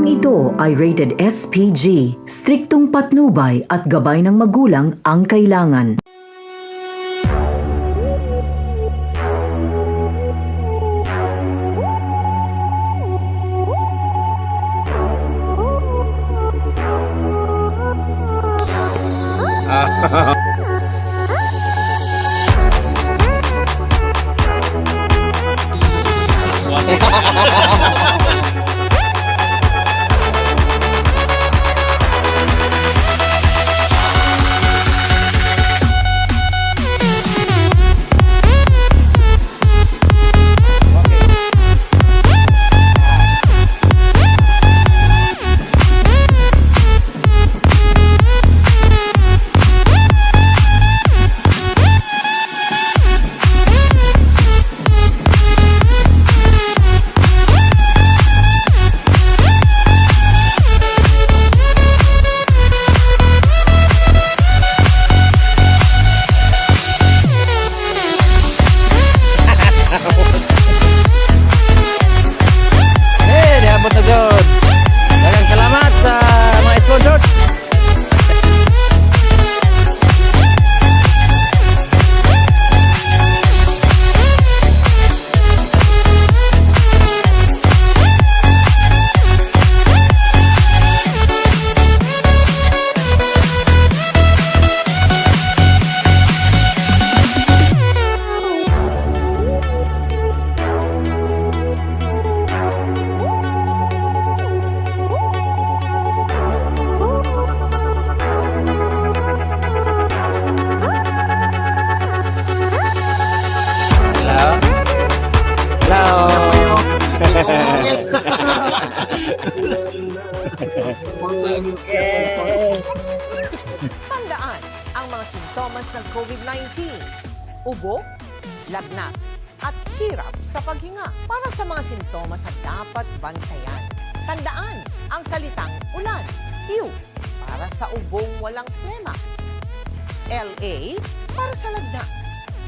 Programang ito ay rated SPG, striktong patnubay at gabay ng magulang ang kailangan. Dagang salamat sa mga sponsors. Tandaan ang mga sintomas ng COVID-19. Ubo, lagnat, at hirap sa paghinga. Para sa mga sintomas na dapat bantayan. Tandaan ang salitang ulan. U para sa ubong walang plema. LA para sa lagnat.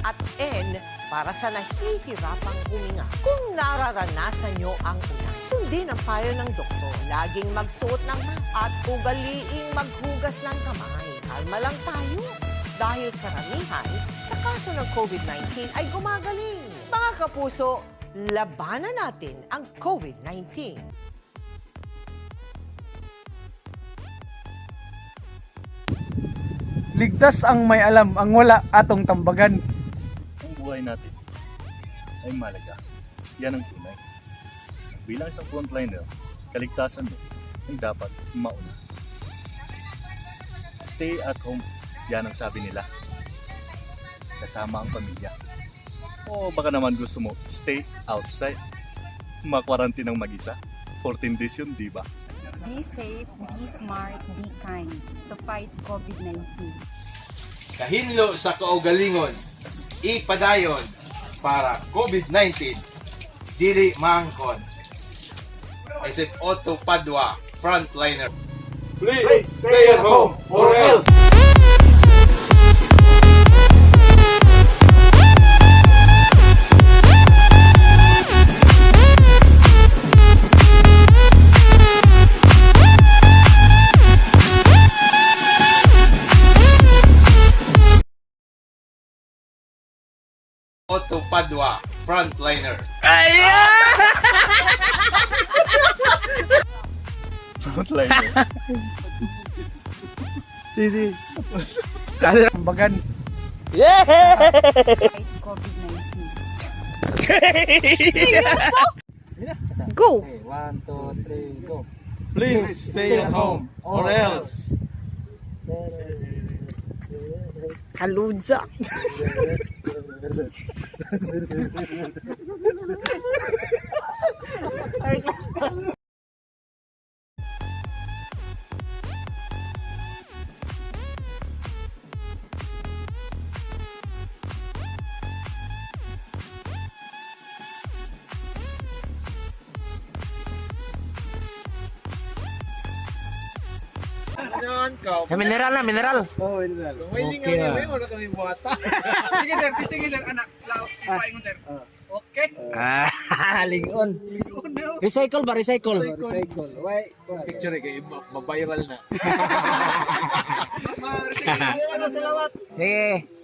At N para sa nahihirapang huminga. Kung nararanasan nyo ang ulan, sundin ang payo ng doktor. Laging magsuot ng mask at ugaliing maghugas ng kamay. Kalma lang tayo dahil karamihan sa kaso ng COVID-19 ay gumagaling. Mga kapuso, labanan natin ang COVID-19. Ligtas ang may alam, ang wala atong tambagan. Ang buhay natin ay malaga. Yan ang tunay. Bilang isang frontliner, kaligtasan mo ay dapat mauna. Stay at home, yan ang sabi nila. Kasama ang pamilya. O baka naman gusto mo, stay outside. Makwarantin ng mag-isa. 14 days yun, di ba? Be safe, be smart, be kind to fight COVID-19. Kahinlo sa kaugalingon, ipadayon para COVID-19, dili maangkon. Isip Otto Padua, frontliner. Please stay at home or else. Otto Padua, frontliner. Frontliner. Sisi. Tambagan. Fight COVID-19. Go! 1, 2, 3, go. Please stay at home or else. Kaludya. Mineral na, mineral. Oh, mineral. Okay na. Ah, Lingon. Recycle ba? Recycle. Recycle. Why? Picture kayo, mabiral na. Sige.